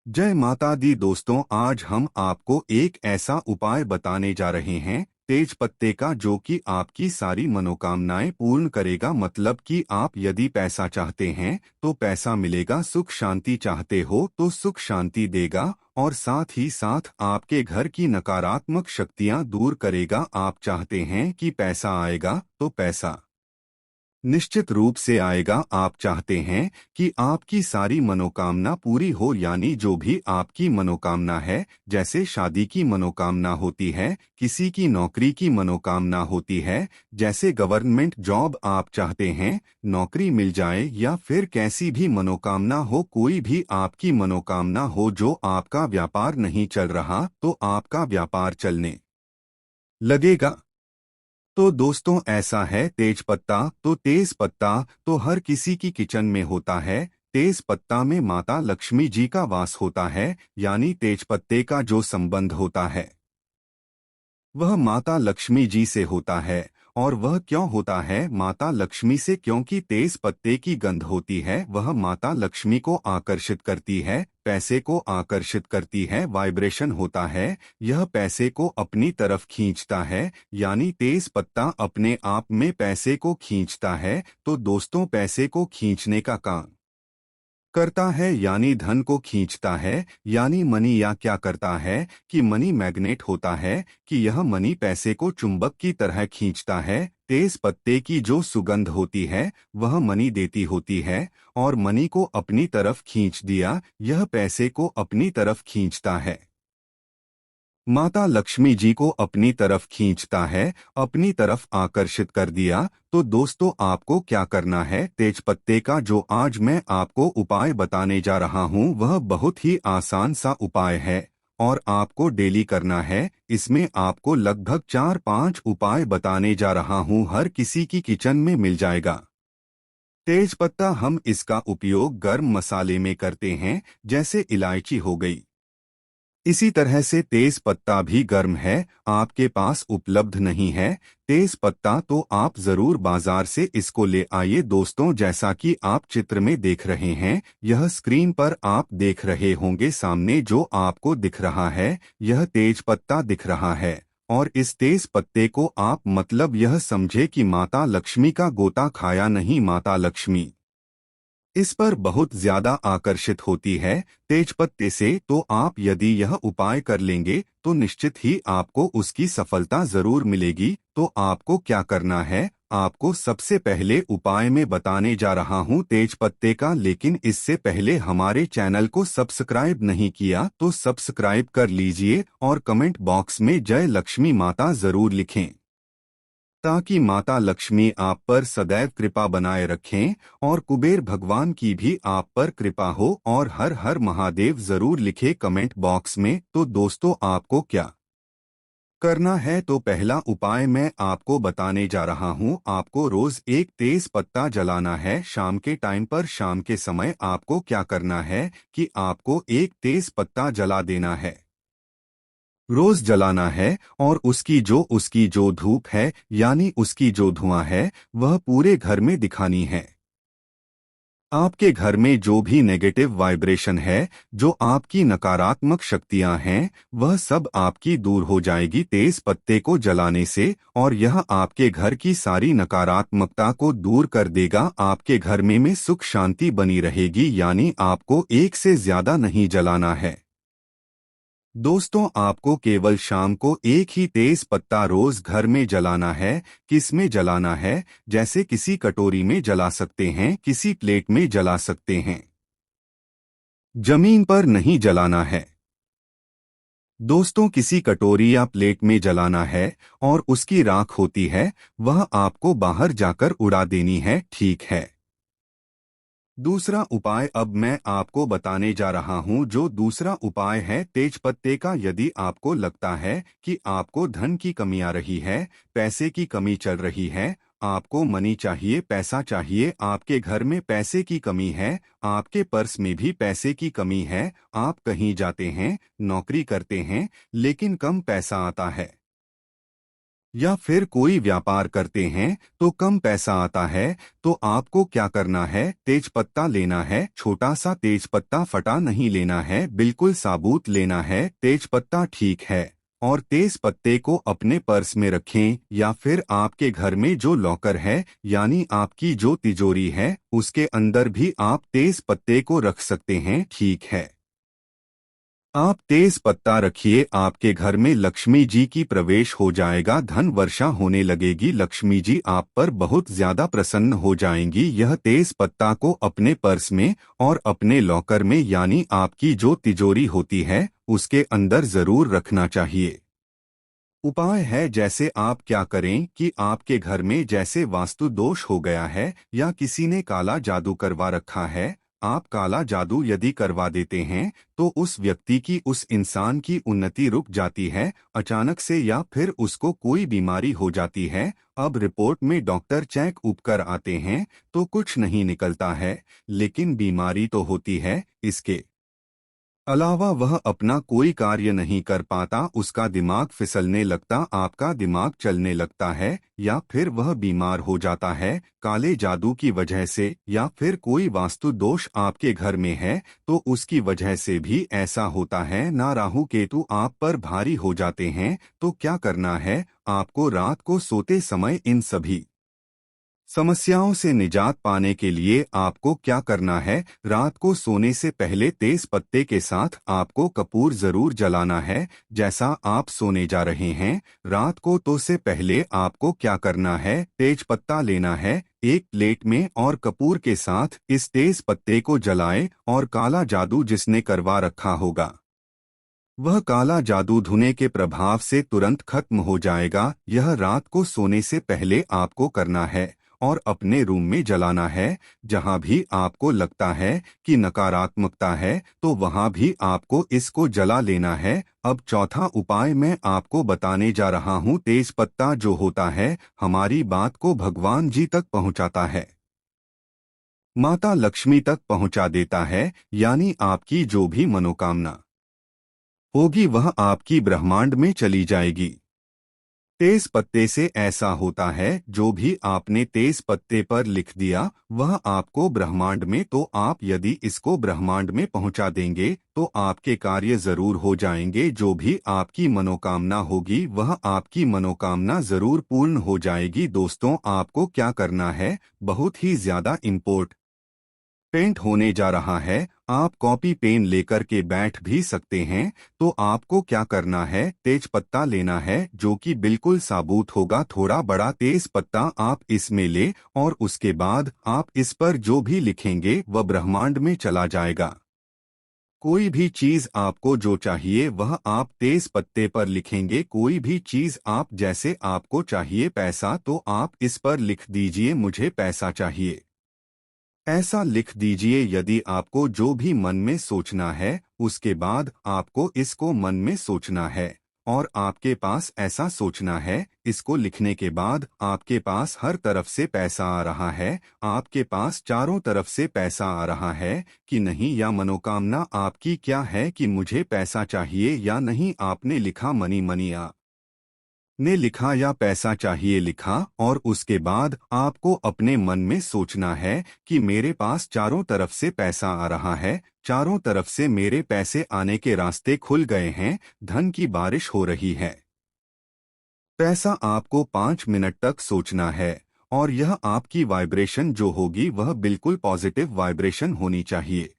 जय माता दी दोस्तों, आज हम आपको एक ऐसा उपाय बताने जा रहे हैं तेज पत्ते का, जो कि आपकी सारी मनोकामनाएं पूर्ण करेगा। मतलब कि आप यदि पैसा चाहते हैं तो पैसा मिलेगा, सुख शांति चाहते हो तो सुख शांति देगा, और साथ ही साथ आपके घर की नकारात्मक शक्तियां दूर करेगा। आप चाहते हैं कि पैसा आएगा तो पैसा निश्चित रूप से आएगा। आप चाहते हैं कि आपकी सारी मनोकामना पूरी हो, यानी जो भी आपकी मनोकामना है, जैसे शादी की मनोकामना होती है, किसी की नौकरी की मनोकामना होती है, जैसे गवर्नमेंट जॉब आप चाहते हैं, नौकरी मिल जाए, या फिर कैसी भी मनोकामना हो, कोई भी आपकी मनोकामना हो, जो आपका व्यापार नहीं चल रहा तो आपका व्यापार चलने लगेगा। तो दोस्तों, ऐसा है, तेज पत्ता तो तेज पत्ता तो हर किसी की किचन में होता है। तेज पत्ता में माता लक्ष्मी जी का वास होता है, यानी तेज पत्ते का जो संबंध होता है वह माता लक्ष्मी जी से होता है। और वह क्यों होता है माता लक्ष्मी से? क्योंकि तेज पत्ते की गंध होती है, वह माता लक्ष्मी को आकर्षित करती है, पैसे को आकर्षित करती है, वाइब्रेशन होता है, यह पैसे को अपनी तरफ खींचता है, यानी तेज पत्ता अपने आप में पैसे को खींचता है। तो दोस्तों, पैसे को खींचने का काम करता है, यानी धन को खींचता है, यानी मनी। या क्या करता है कि मनी मैग्नेट होता है, कि यह मनी पैसे को चुंबक की तरह खींचता है। तेज पत्ते की जो सुगंध होती है वह मनी देती होती है, और मनी को अपनी तरफ खींच दिया, यह पैसे को अपनी तरफ खींचता है, माता लक्ष्मी जी को अपनी तरफ खींचता है, अपनी तरफ आकर्षित कर दिया। तो दोस्तों, आपको क्या करना है? तेज पत्ते का जो आज मैं आपको उपाय बताने जा रहा हूं वह बहुत ही आसान सा उपाय है, और आपको डेली करना है। इसमें आपको लगभग 4-5 उपाय बताने जा रहा हूं, हर किसी की किचन में मिल जाएगा। तेज पत्ता हम इसका उपयोग गर्म मसाले में करते हैं, जैसे इलायची हो गई। इसी तरह से तेज पत्ता भी गर्म है, आपके पास उपलब्ध नहीं है तेज पत्ता, तो आप जरूर बाजार से इसको ले आइए। दोस्तों, जैसा कि आप चित्र में देख रहे हैं, यह स्क्रीन पर आप देख रहे होंगे, सामने जो आपको दिख रहा है यह तेज पत्ता दिख रहा है। और इस तेज पत्ते को आप मतलब यह समझे कि माता लक्ष्मी का गोता खाया नहीं, माता लक्ष्मी इस पर बहुत ज्यादा आकर्षित होती है तेजपत्ते से। तो आप यदि यह उपाय कर लेंगे तो निश्चित ही आपको उसकी सफलता जरूर मिलेगी। तो आपको क्या करना है? आपको सबसे पहले उपाय में बताने जा रहा हूं तेज पत्ते का, लेकिन इससे पहले हमारे चैनल को सब्सक्राइब नहीं किया तो सब्सक्राइब कर लीजिए, और कमेंट बॉक्स में जय लक्ष्मी माता जरूर लिखें, ताकि माता लक्ष्मी आप पर सदैव कृपा बनाए रखें, और कुबेर भगवान की भी आप पर कृपा हो। और हर हर महादेव जरूर लिखे कमेंट बॉक्स में। तो दोस्तों, आपको क्या करना है? तो पहला उपाय मैं आपको बताने जा रहा हूं। आपको रोज एक तेज पत्ता जलाना है शाम के टाइम पर। शाम के समय आपको क्या करना है कि आपको एक तेज पत्ता जला देना है, रोज जलाना है, और उसकी जो धूप है, यानी उसकी जो धुआं है, वह पूरे घर में दिखानी है। आपके घर में जो भी नेगेटिव वाइब्रेशन है, जो आपकी नकारात्मक शक्तियां हैं, वह सब आपकी दूर हो जाएगी तेज पत्ते को जलाने से, और यह आपके घर की सारी नकारात्मकता को दूर कर देगा। आपके घर में सुख शांति बनी रहेगी, यानी आपको एक से ज्यादा नहीं जलाना है। दोस्तों, आपको केवल शाम को एक ही तेज पत्ता रोज घर में जलाना है। किस में जलाना है? जैसे किसी कटोरी में जला सकते हैं, किसी प्लेट में जला सकते हैं, जमीन पर नहीं जलाना है। दोस्तों, किसी कटोरी या प्लेट में जलाना है, और उसकी राख होती है वह आपको बाहर जाकर उड़ा देनी है, ठीक है। दूसरा उपाय अब मैं आपको बताने जा रहा हूं। जो दूसरा उपाय है तेज पत्ते का, यदि आपको लगता है कि आपको धन की कमी आ रही है, पैसे की कमी चल रही है, आपको मनी चाहिए, पैसा चाहिए, आपके घर में पैसे की कमी है, आपके पर्स में भी पैसे की कमी है, आप कहीं जाते हैं, नौकरी करते हैं, लेकिन कम पैसा आता है, या फिर कोई व्यापार करते हैं तो कम पैसा आता है, तो आपको क्या करना है? तेज पत्ता लेना है। छोटा सा तेज पत्ता फटा नहीं लेना है, बिल्कुल साबुत लेना है। तेज पत्ता ठीक है। और तेज पत्ते को अपने पर्स में रखें या फिर आपके घर में जो लॉकर है यानी आपकी जो तिजोरी है उसके अंदर भी आप तेज पत्ते को रख सकते हैं, ठीक है। आप तेज पत्ता रखिए, आपके घर में लक्ष्मी जी की प्रवेश हो जाएगा, धन वर्षा होने लगेगी, लक्ष्मी जी आप पर बहुत ज्यादा प्रसन्न हो जाएंगी। यह तेज पत्ता को अपने पर्स में और अपने लॉकर में यानी आपकी जो तिजोरी होती है उसके अंदर जरूर रखना चाहिए। उपाय है, जैसे आप क्या करें कि आपके घर में जैसे वास्तु दोष हो गया है या किसी ने काला जादू करवा रखा है, आप काला जादू यदि करवा देते हैं तो उस व्यक्ति की, उस इंसान की उन्नति रुक जाती है अचानक से, या फिर उसको कोई बीमारी हो जाती है। अब रिपोर्ट में डॉक्टर चेक उप कर आते हैं तो कुछ नहीं निकलता है, लेकिन बीमारी तो होती है। इसके अलावा वह अपना कोई कार्य नहीं कर पाता, उसका दिमाग फिसलने लगता, आपका दिमाग चलने लगता है, या फिर वह बीमार हो जाता है काले जादू की वजह से, या फिर कोई वास्तु दोष आपके घर में है तो उसकी वजह से भी ऐसा होता है। ना राहु केतु आप पर भारी हो जाते हैं तो क्या करना है? आपको रात को सोते समय इन सभी समस्याओं से निजात पाने के लिए आपको क्या करना है? रात को सोने से पहले तेज पत्ते के साथ आपको कपूर जरूर जलाना है। जैसा आप सोने जा रहे हैं रात को तो से पहले आपको क्या करना है? तेज पत्ता लेना है एक प्लेट में और कपूर के साथ इस तेज पत्ते को जलाएं और काला जादू जिसने करवा रखा होगा वह काला जादू धुने के प्रभाव से तुरंत खत्म हो जाएगा। यह रात को सोने से पहले आपको करना है और अपने रूम में जलाना है। जहां भी आपको लगता है कि नकारात्मकता है तो वहां भी आपको इसको जला लेना है। अब चौथा उपाय मैं आपको बताने जा रहा हूं। तेज पत्ता जो होता है हमारी बात को भगवान जी तक पहुंचाता है, माता लक्ष्मी तक पहुंचा देता है, यानी आपकी जो भी मनोकामना होगी वह आपकी ब्रह्मांड में चली जाएगी। तेज पत्ते से ऐसा होता है जो भी आपने तेज पत्ते पर लिख दिया वह आपको ब्रह्मांड में, तो आप यदि इसको ब्रह्मांड में पहुंचा देंगे तो आपके कार्य जरूर हो जाएंगे। जो भी आपकी मनोकामना होगी वह आपकी मनोकामना जरूर पूर्ण हो जाएगी। दोस्तों आपको क्या करना है? बहुत ही ज्यादा इम्पोर्टेंट पेंट होने जा रहा है। आप कॉपी पेन लेकर के बैठ भी सकते हैं। तो आपको क्या करना है? तेज पत्ता लेना है जो कि बिल्कुल साबुत होगा। थोड़ा बड़ा तेज पत्ता आप इसमें ले और उसके बाद आप इस पर जो भी लिखेंगे वह ब्रह्मांड में चला जाएगा। कोई भी चीज आपको जो चाहिए वह आप तेज पत्ते पर लिखेंगे। कोई भी चीज आप, जैसे आपको चाहिए पैसा तो आप इस पर लिख दीजिए मुझे पैसा चाहिए, ऐसा लिख दीजिए। यदि आपको जो भी मन में सोचना है उसके बाद आपको इसको मन में सोचना है और आपके पास ऐसा सोचना है। इसको लिखने के बाद आपके पास हर तरफ से पैसा आ रहा है, आपके पास चारों तरफ से पैसा आ रहा है कि नहीं, या मनोकामना आपकी क्या है कि मुझे पैसा चाहिए या नहीं। आपने लिखा मनी मनी आ ने लिखा या पैसा चाहिए लिखा और उसके बाद आपको अपने मन में सोचना है कि मेरे पास चारों तरफ से पैसा आ रहा है, चारों तरफ से मेरे पैसे आने के रास्ते खुल गए हैं, धन की बारिश हो रही है। पैसा आपको 5 मिनट तक सोचना है और यह आपकी वाइब्रेशन जो होगी वह बिल्कुल पॉजिटिव वाइब्रेशन होनी चाहिए।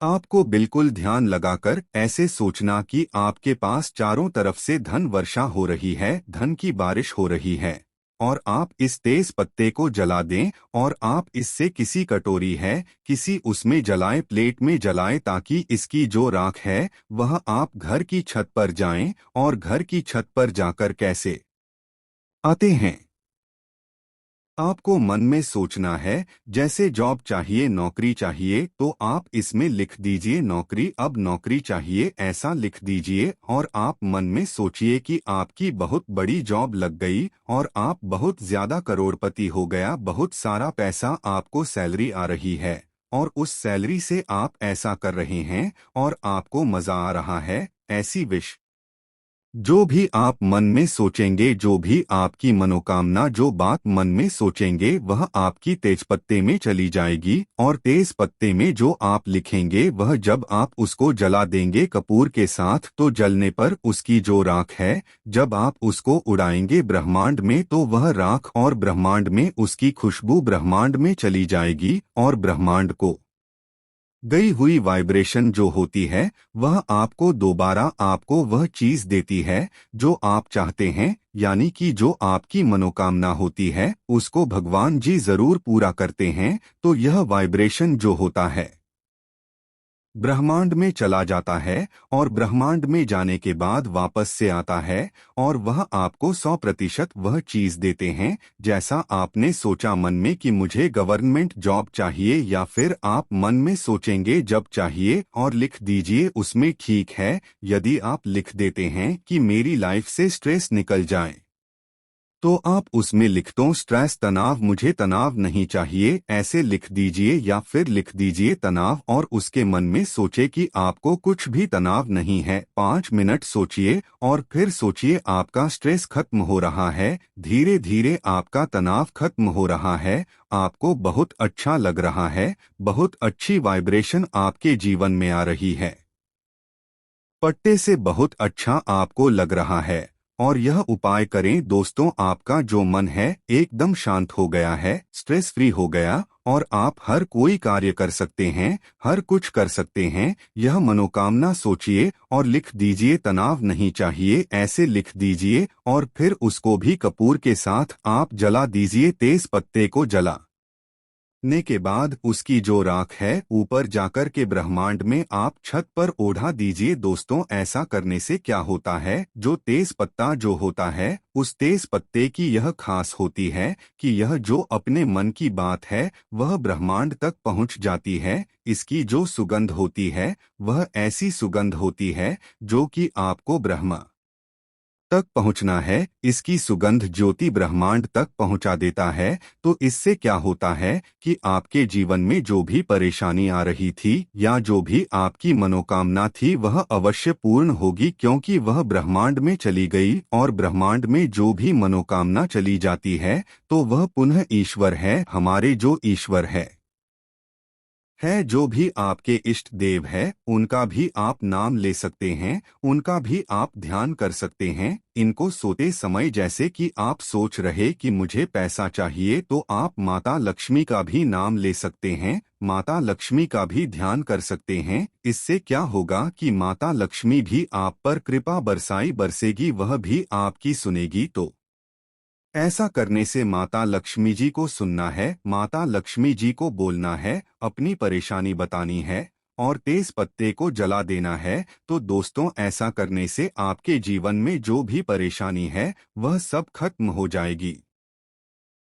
आपको बिल्कुल ध्यान लगाकर ऐसे सोचना कि आपके पास चारों तरफ से धन वर्षा हो रही है, धन की बारिश हो रही है, और आप इस तेज पत्ते को जला दें और आप इससे किसी कटोरी है किसी उसमें जलाएं, प्लेट में जलाएं, ताकि इसकी जो राख है वह आप घर की छत पर जाएं। और घर की छत पर जाकर कैसे आते हैं? आपको मन में सोचना है जैसे जॉब चाहिए, नौकरी चाहिए, तो आप इसमें लिख दीजिए नौकरी, अब नौकरी चाहिए ऐसा लिख दीजिए और आप मन में सोचिए कि आपकी बहुत बड़ी जॉब लग गई और आप बहुत ज्यादा करोड़पति हो गया, बहुत सारा पैसा आपको सैलरी आ रही है और उस सैलरी से आप ऐसा कर रहे हैं और आपको मजा आ रहा है। ऐसी विश जो भी आप मन में सोचेंगे, जो भी आपकी मनोकामना, जो बात मन में सोचेंगे वह आपकी तेजपत्ते में चली जाएगी, और तेज पत्ते में जो आप लिखेंगे वह जब आप उसको जला देंगे कपूर के साथ तो जलने पर उसकी जो राख है, जब आप उसको उड़ाएंगे ब्रह्मांड में तो वह राख और ब्रह्मांड में उसकी खुशबू ब्रह्मांड में चली जाएगी, और ब्रह्मांड को गई हुई वाइब्रेशन जो होती है वह आपको दोबारा आपको वह चीज देती है जो आप चाहते हैं, यानी कि जो आपकी मनोकामना होती है उसको भगवान जी जरूर पूरा करते हैं। तो यह वाइब्रेशन जो होता है ब्रह्मांड में चला जाता है, और ब्रह्मांड में जाने के बाद वापस से आता है, और वह आपको 100% वह चीज देते हैं जैसा आपने सोचा मन में कि मुझे गवर्नमेंट जॉब चाहिए, या फिर आप मन में सोचेंगे जब चाहिए और लिख दीजिए उसमें। ठीक है, यदि आप लिख देते हैं कि मेरी लाइफ से स्ट्रेस निकल जाए तो आप उसमें लिख दो स्ट्रेस तनाव, मुझे तनाव नहीं चाहिए, ऐसे लिख दीजिए, या फिर लिख दीजिए तनाव और उसके मन में सोचे कि आपको कुछ भी तनाव नहीं है। 5 मिनट सोचिए और फिर सोचिए आपका स्ट्रेस खत्म हो रहा है, धीरे धीरे आपका तनाव खत्म हो रहा है, आपको बहुत अच्छा लग रहा है, बहुत अच्छी वाइब्रेशन आपके जीवन में आ रही है, पट्टे से बहुत अच्छा आपको लग रहा है। और यह उपाय करें दोस्तों, आपका जो मन है एकदम शांत हो गया है, स्ट्रेस फ्री हो गया, और आप हर कोई कार्य कर सकते हैं, हर कुछ कर सकते हैं। यह मनोकामना सोचिए और लिख दीजिए तनाव नहीं चाहिए, ऐसे लिख दीजिए, और फिर उसको भी कपूर के साथ आप जला दीजिए। तेज पत्ते को जला ने के बाद उसकी जो राख है ऊपर जाकर के ब्रह्मांड में आप छत पर ओढ़ा दीजिए। दोस्तों ऐसा करने से क्या होता है, जो तेज पत्ता जो होता है उस तेज पत्ते की यह खास होती है कि यह जो अपने मन की बात है वह ब्रह्मांड तक पहुंच जाती है। इसकी जो सुगंध होती है वह ऐसी सुगंध होती है जो कि आपको ब्रह्मा तक पहुंचना है, इसकी सुगंध ज्योति ब्रह्मांड तक पहुंचा देता है। तो इससे क्या होता है कि आपके जीवन में जो भी परेशानी आ रही थी या जो भी आपकी मनोकामना थी वह अवश्य पूर्ण होगी, क्योंकि वह ब्रह्मांड में चली गई, और ब्रह्मांड में जो भी मनोकामना चली जाती है तो वह पुनः ईश्वर है, हमारे जो ईश्वर है, जो भी आपके इष्ट देव है उनका भी आप नाम ले सकते हैं, उनका भी आप ध्यान कर सकते हैं। इनको सोते समय जैसे कि आप सोच रहे कि मुझे पैसा चाहिए तो आप माता लक्ष्मी का भी नाम ले सकते हैं, माता लक्ष्मी का भी ध्यान कर सकते हैं। इससे क्या होगा कि माता लक्ष्मी भी आप पर कृपा बरसेगी, वह भी आपकी सुनेगी। तो ऐसा करने से माता लक्ष्मी जी को सुनना है, माता लक्ष्मी जी को बोलना है, अपनी परेशानी बतानी है, और तेज पत्ते को जला देना है। तो दोस्तों ऐसा करने से आपके जीवन में जो भी परेशानी है वह सब खत्म हो जाएगी।